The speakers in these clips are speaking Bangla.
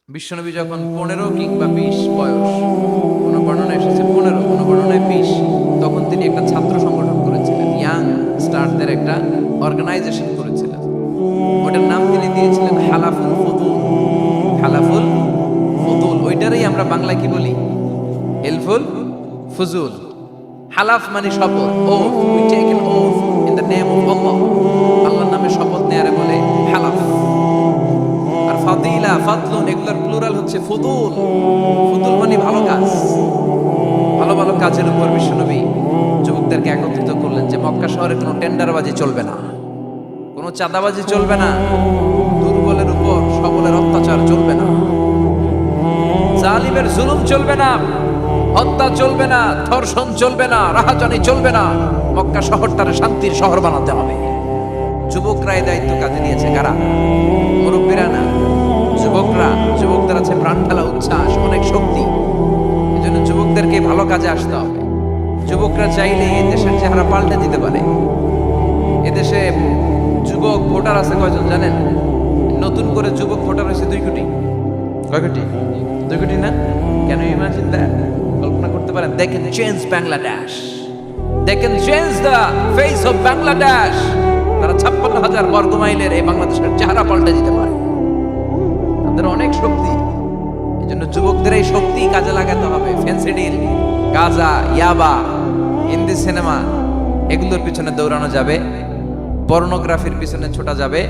বিশ্বনবী যখন 15 কিংবা 20 বয়স, কোনো বর্ণনায় এসেছে 15, কোনো বর্ণনায় 20, তখন তিনি একটা ছাত্র সংগঠন করেছিলেন, ইয়াং স্টারদের একটা অর্গানাইজেশন করেছিলেন। ওটার নাম তিনি দিয়েছিলেন হালাফুল ফুতুল। হালাফুল ফুতুল, ওইটারই আমরা বাংলায় কি বলি? হিলফুল ফুজুল। হালাফ মানে শপথ, oath, we take an oath in the name of Allah. আল্লাহর নামে শপথ নেয়ারে বলে হালাফ। আর ফাদিলা, ফাদলুন, এগুলোর প্লুরাল হচ্ছে ফুতুল। ফুতুল মানে ভালো কাজ। ভালো ভালো কাজের উপর বিশ্বনবী যুবকদেরকে একত্রিত করলেন যে মক্কা শহরে কোনো টেন্ডারবাজি চলবে না, কোনো চাঁদাবাজি চলবে না, দুর্বলের উপর সবলের অত্যাচার চলবে না, জালিমের জুলুম চলবে না, হত্যা চলবে না, ধর্ষণ চলবে না, রাহাজানি চলবে না। মক্কা শহরটারে শান্তির শহর বানাতে হবে। যুবকরা এই দায়িত্ব কাজে নিয়েছে। কারা? মুরব্বীরা না, যুবকরা। যুবকদের আছে প্রাণ ঢালা উচ্ছ্বাস, অনেক শক্তি। এজন্য যুবকদেরকে ভালো কাজে আসতে হবে। যুবকরা চাইলে এই দেশের চেহারা পাল্টে দিতে পারে। এদেশে যুবক ভোটার আছে কয়জন জানেন? নতুন করে যুবক ভোটার হয়েছে 2 কোটি। কয় কোটি? 2 কোটি না? Can you imagine that? কল্পনা করতে পারেন? They can change Bangladesh, they can change the face of Bangladesh. তারা 56,000 বর্গ মাইলের এই বাংলাদেশের চেহারা পাল্টে দিতে পারে। তাদের অনেক শক্তি। এই জন্য যুবকদের এই শক্তি কাজে লাগাতে হবে। ফেন্সিডিল, গাঁজা, ইয়াবা, হিন্দি সিনেমা, এগুলোর পিছনে দৌড়ানো যাবে, পর্নোগ্রাফির পিছনে ছোটা যাবে।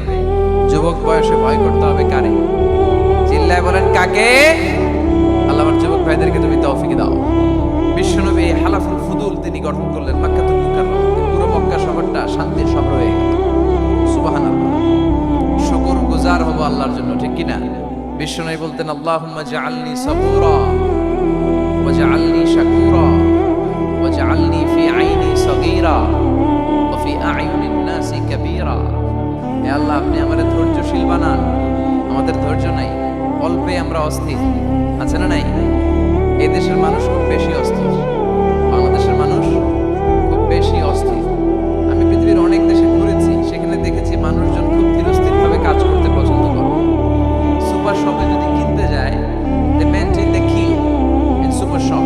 যুবক বয়সে ভয় করতে হবে কারে? চিল্লায় বলেন কাকে? আল্লাহ আমার যুবক ভাইদেরকে তুমি তৌফিক দাও। বিশ্বনবী হালাফুল ফুদুল তিনি গঠন করলেন মক্কাতুল মুকাররমাতে। পুরো মক্কা শহরটা শান্তির শহর হয়ে গেল। সুবহানাল্লাহ। শুকর গুজার হব আল্লাহর জন্য, ঠিক কি না? বিশ্বনবী বলতেন আল্লাহুম্মা জাআলনি সাবুরা ওয়া জাআলনি শাকুরা ওয়া জাআলনি ফি আইনি সগীরা ওয়া ফি আ'য়ুনিন নাসি কাবীরা। হে আল্লাহ, আপনি আমাদের ধৈর্যশীল বানান। আমাদের ধৈর্য নাই, অল্পে আমরা অস্থির। আছে না নাই? এই দেশের মানুষ খুব বেশি অস্থির, বাংলাদেশের মানুষ খুব বেশি অস্থির। আমি পৃথিবীর অনেক দেশে ঘুরেছি, সেখানে দেখেছি মানুষজন খুব ধীরস্থির ভাবে কাজ করতে পছন্দ করে। সুপার শপে যদি কিনতে যায়, they maintain the queue in super shop.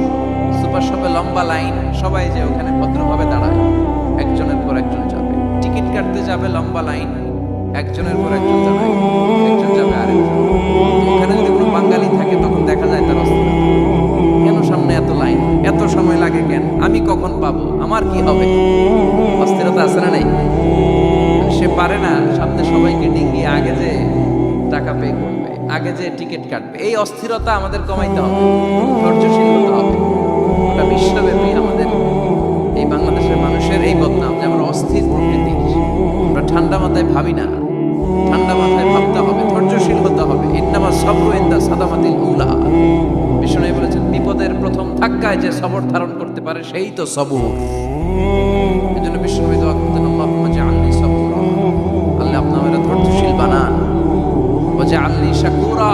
Super শপে লম্বা লাইন, সবাই যে ওখানে ভদ্রভাবে দাঁড়ায়, একজনের পর একজন যাবে। টিকিট কাটতে যাবে, লম্বা লাইন, একজনের পর একজন দাঁড়ায়, একজন যাবে আরেকজন। ওখানে যদি কোনো বাঙালি থাকে তখন দেখা যায় তার অস্থিরতা। কেন সামনে এত লাইন, এত সময় লাগে কেন, আমি কখন পাবো, আমার কি হবে? অস্থিরতা আছে না নাই? সে পারে না সামনে সবাইকে ডিঙ্গিয়ে আগে যে টাকা পে করবে, আগে যে টিকিট কাটবে। এই অস্থিরতা আমাদের কমাইতে হবে, ধৈর্যশীল হতে হবে। ওটা বিশ্বব্যাপী আমাদের এই বাংলাদেশের মানুষের এই বদনাম যে আমরা অস্থির প্রকৃতির। আমরা ঠান্ডা মাথায় ভাবি না, ঠান্ডা মাথায় ভাবতে হবে, ধৈর্যশীল হতে হবে। ইন্নামা সাবরু ইনদা সাদামাতিল উলা। বিষ্ণু বলেছেন বিপদের প্রথম ধাক্কায় যে সবর ধারণ করতে পারে সেই তো সবুর। এজন্য বিষ্ণু দোয়া করতেন আল্লাহুম্মা জাআলনি সাবুরা। আল্লাহ আপনি আমাকে ধৈর্যশীল বানান। ওয়া জাআলনি শাকুরা,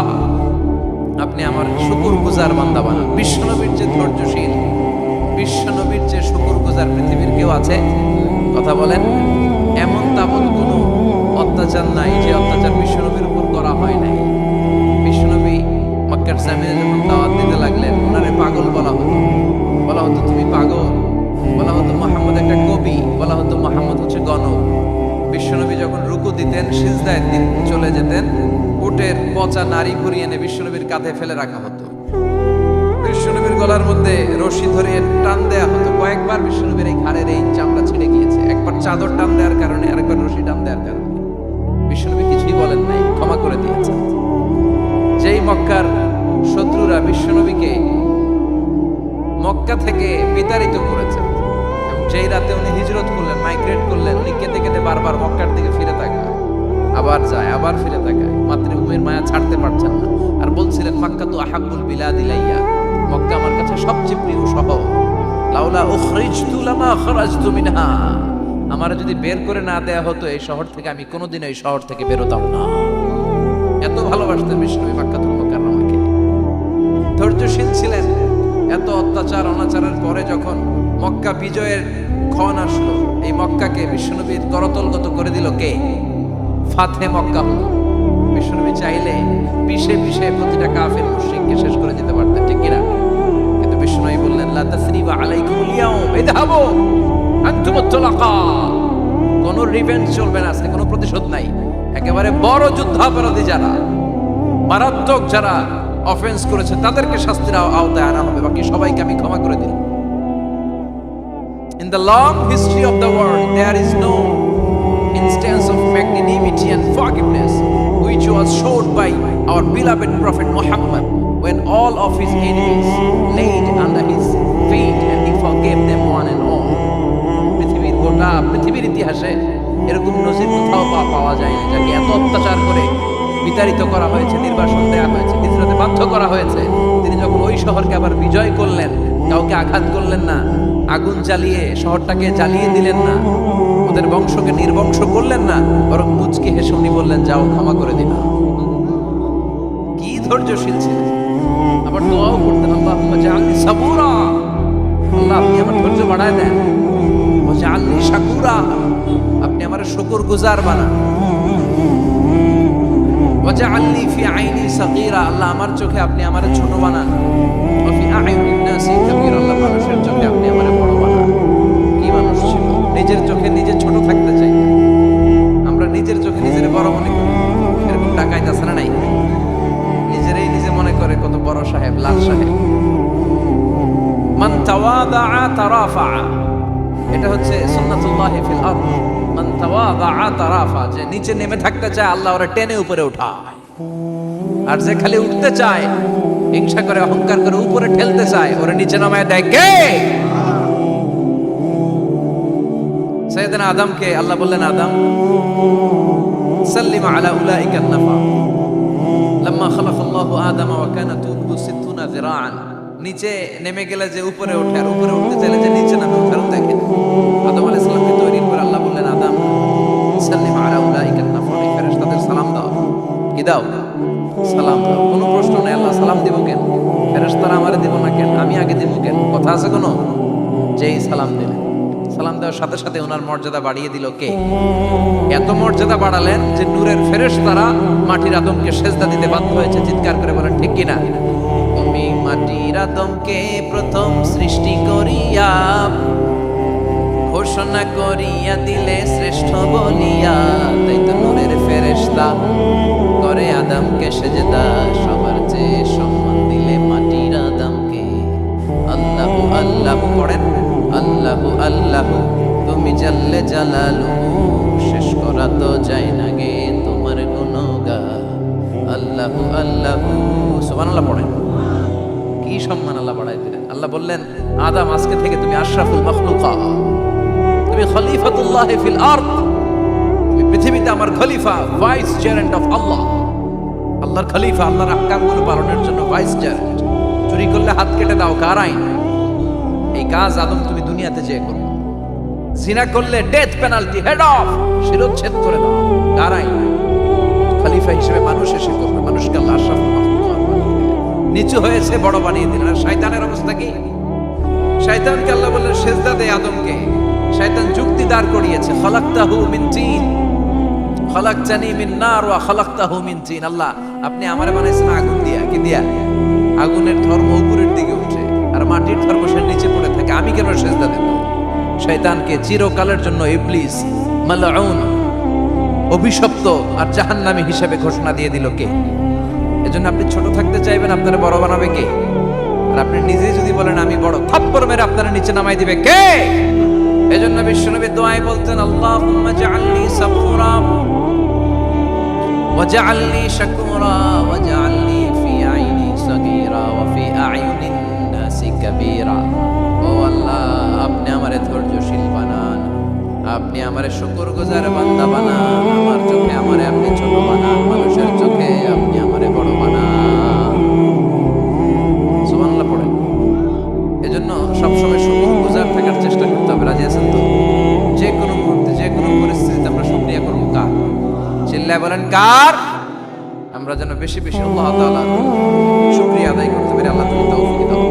আপনি আমার শুকরগুজার বান্দা বানান। বিশ্বনবীর যে ধৈর্যশীল, বিশ্বনবীর যে শুকরগুজার পৃথিবীর কেউ আছে? কথা বলেন। এমন তাবৎ কোনো অত্যাচার নাই যে অত্যাচার বিশ্বনবীর উপর করা হয় নাই। বিশ্বনবী মক্কার জামিনে যখন দাওয়াত দিতে লাগলেন, ওনারে পাগল বলা হতো। বলা হতো তুমি পাগল, বলা হতো মুহাম্মদ একটা কবি, বলা হতো মুহাম্মদ হচ্ছে গণক। বিশ্বনবী যখন রুকু দিতেন, সিজদায় চলে যেতেন, উটের পচা নারী ভরিয়ে এনে বিশ্বনবীর কাঁধে ফেলে রাখা হতো। বিশ্বনবীর গলার মধ্যে রশি ধরে টান দেয়া হতো। কয়েকবার বিশ্বনবীর এই ঘাড়ের এই চামড়া ছিঁড়ে গিয়েছে, একবার চাদর টান দেওয়ার কারণে, আরেকবার রশি টান দেওয়ার কারণে। বিশ্বনবী কিছুই বলেন নাই, ক্ষমা করে দিয়েছেন। যেই মক্কার শত্রুরা বিশ্বনবীকে মক্কা থেকে বিতাড়িত করেছেন, এবং যেই রাতে উনি হিজরত করলেন, মাইগ্রেট করলেন, উনি কেঁদে কেঁদে বারবার মক্কার দিকে ফিরে তাকায়, আবার যায়, আবার ফিরে তাকায়, মাতৃভূমির মায়া ছাড়তে পারছেন না। আর বলছিলেন মক্কা তো আহাব্বুল বিলাদ ইলাইয়া, মক্কা আমার কাছে সবচেয়ে প্রিয় শহর। লাউলা উখরিজতু লামা খরাজতু মিনহা, আমার যদি বের করে না দেয়া হতো এই শহর থেকে, আমি কোনোদিন এই শহর থেকে বেরোতাম না। এত ভালোবাসতেন বিশ্বনবী মক্কাতুল মুকাররমাকে। ধৈর্যশীল ছিলেন। এত অত্যাচার অনাচারের পরে যখন মক্কা বিজয়ের ক্ষণ আসলো, এই মক্কাকে বিশ্বনবীর করতলগত করে দিল কে? ফাতহে মক্কা হলো। বিশ্বনবী চাইলে পিষে পিষে প্রতিটা কাফের মুশরিককে শেষ করে দিতে পারতেন, ঠিক কিনা? কিন্তু বিশ্বনবী বললেন লা তাসরিবা আলাইকুমুল ইয়াউম ইযহাবু আনতুমুত তুলাকা। কোনো রিভেঞ্জ চলবে না, আজকে কোনো প্রতিশোধ নাই। একেবারে বড় যুদ্ধাপরাধী যারা, মারাত্মক যারা অফেন্স করেছে তাদেরকে শাস্তির আওতায় আনা হবে, বাকি সবাইকে আমি ক্ষমা করে দিলাম। In the long history of the world, there is no instance of magnanimity and forgiveness which was showed by our beloved Prophet Muhammad when all of his enemies laid under his feet and he forgave them one and all. পৃথিবীর ইতিহাসে এরকম নজির কোথাও পাওয়া যায় না, যাকে এত অত্যাচার করে বিতাড়িত করা হয়েছে, নির্বাসন দেওয়া হয়েছে, হিজরতে বাধ্য করা হয়েছে। তিনি যখন ওই শহরকে আবার বিজয় করলেন, কাউকে আঘাত করলেন না, আগুন জ্বালিয়ে শহরটাকে জ্বালিয়ে দিলেন না, ওদের বংশকে নির্বংশ করলেন না, বরং মুচকি হেসে উনি বললেন যাও ক্ষমা করে দিন। কি ধৈর্যশীল ছিলেন। আবার দোয়াও করতেন আল্লাহুম্মা জাআলনি সাবুরা, আল্লাহ আপনি আমার ধৈর্য বাড়ায় দেন, ওয়া জাআলনি শাকুরা, আপনি আমার শুকরগুজার বানান, ওয়া জাআলনি ফি আইনি সাগীরা, আল্লাহ আমার চোখে আপনি আমারে ছোট বানান, ওয়া ফি আইয়ুনিন নাসি কাবীরা, আল্লাহ মানুষের চোখে আপনি আমারে বড় বানান। কি মানুষ ছিল, নিজের চোখে নিজে ছোট থাকতে চাই। আমরা নিজের চোখে নিজের বড় মনে করি, এরকম ডাকাইত আছে না নাই? নিজেরাই নিজে মনে করে কত বড় সাহেব, লাল সাহেব। মান তাওয়াদা তারাফা, এটা হচ্ছে সুন্নাতুল্লাহি ফিল আরদ। মান তাওয়াদা তারাফা, যে নিচে নেমে থাকতে চায় আল্লাহ ওরে টেনে উপরে উঠায়, আর যে খালি উঠতে চায়, হিংসা করে অহংকার করে উপরে ঠেলতে চায়, ওরে নিচে নামায় দেয় কে? সাইয়েদনা আদমকে আল্লাহ বললেন আদম সাল্লিম আলা উলাইকা নাফা লাম্মা খালাকাল্লাহু আদম ওয়া কানা তুলহু 60 যিরাআন। নিচে নেমে গেলে যে উপরে ওঠে, আর উপরে উঠতে চাইলে যে নিচে নামে ওঠার দেখেন। আদম আলাইহিস সালামকে তৈরির পর আল্লাহ বললেন আদম সাল্লিম আলা উলাইকা নাফা, এই ফেরেশতাদের সালাম দাও। কি দাও? সালাম দাও। কোনো প্রশ্ন নেই, আল্লাহ সালাম দিব কেন? ফেরেশতারা আমারে দিব না কেন? আমি আগে দিব কেন? কথা আছে কোনো? যেই সালাম দিলেন, সালাম দেওয়ার সাথে সাথে ওনার মর্যাদা বাড়িয়ে দিল কে? এত মর্যাদা বাড়ালেন যে নূরের ফেরেশতারা মাটির আদমকে সেজদা দিতে বাধ্য হয়েছে। চিৎকার করে বলেন ঠিক কিনা? তুমি মাটির আদমকে প্রথম সৃষ্টি করিয়া ঘোষণা করিয়া দিলে শ্রেষ্ঠ বলিয়া, তাই তো নূরের ফেরেশতা করে আদমকে সেজদা, সবার চেয়ে সম্মান দিলে মাটির আদমকে। আল্লাহু আল্লাহু পড়েন, আল্লাহু আল্লাহু তুমি জাল্লে জালালুহু, শেষ করা তো যায় না গে তোমার গুণগান। আল্লাহু আল্লাহু, সুবহানাল্লাহ পড়েন। কি সম্মান আল্লাহ বাড়াই দিলেন। আল্লাহ বললেন আদম আজকে থেকে তুমি আশরাফুল মাখলুকাত, তুমি খলিফাতুল্লাহ ফিল আরদ, তুমি পৃথিবীতে আমার খলিফা, ভাইস চেয়ারেন্ট অফ আল্লাহ। আল্লাহর খলিফা, আল্লাহর আহকামগুলো পালনের জন্য ভাইস চেয়ারেন্ট। চুরি করলে হাত কেটে দাও, কার আইন? এই কাজ আদম তুমি দুনিয়াতে যেয়ে করো। জিনা করলে ডেথ পেনাল্টি, হেড অফ, শিরচ্ছেদ করে দাও, কার আইন? খলিফা হিসেবে মানুষ এসে করবে, মানুষকে আল্লাহ আশরাফুল মাখলুকাত বানিয়ে দিলেন, নিচু হয়েছে বড় বানিয়ে দিলেন। আর শয়তানের অবস্থা কি? শয়তানকে আল্লাহ বললেন সেজদা দে আদমকে। শয়তান যুক্তি দাঁড় করিয়েছে, খালাকতাহু মিন তিন খালাকতানি মিন নার ওয়া খালাকতাহু মিন তিন। আল্লাহ আপনি আমারে বানাইছেন আগুন দিয়া, কি দিয়া? আগুনের ধর্ম উপরের দিকে উঠে, আর মাটির ধর্ম সে নিচে পড়ে থাকে, আমি কেন সেজদা দেব? শয়তানকে চিরকালের জন্য ইবলিস মালউন, অভিশপ্ত আর জাহান্নামী হিসেবে ঘোষণা দিয়ে দিল কে? এজন্য আপনি ছোট থাকতে চাইবেন, আপনারা বড় বানাবে কে? আর আপনি নিজেই যদি বলেন আমি বড়, থাপ্পড় মেরে আপনারা নিচে নামাই দিবে কে? এজন্য বিশ্বনবী দোয়ায় বলতেন আল্লাহুম্মা জাআলনি সাবুরা ওয়া জাআলনি শাকুরা ওয়া জাআলনি ফি আইনি সাগীরা ওয়া ফি আ'য়ুনিন নাসি কাবীরা। ও আল্লাহ আপনি আমারে ধৈর্যশীল বানান, আপনি আমারে শুকরগুজার বান্দা বানান, আমার চোখে আমারে আপনি ছোট বানান, মানুষের চোখে আপনি আমারে বড় বানান। সুবহানাল্লাহ পড়েন। এজন্য সবসময় শুকরগুজার থাকার চেষ্টা করতে হবে। রাজি আছেন তো? যে কোনো মুহূর্তে যে কোনো পরিস্থিতিতে আমরা শুকরিয়া করবো কার? চিল্লায় বলেন কার? আমরা যেন বেশি বেশি আল্লাহ তাআলার শুকরিয়া আদায় করতে পারি। আল্লাহ তুমি তৌফিক দাও।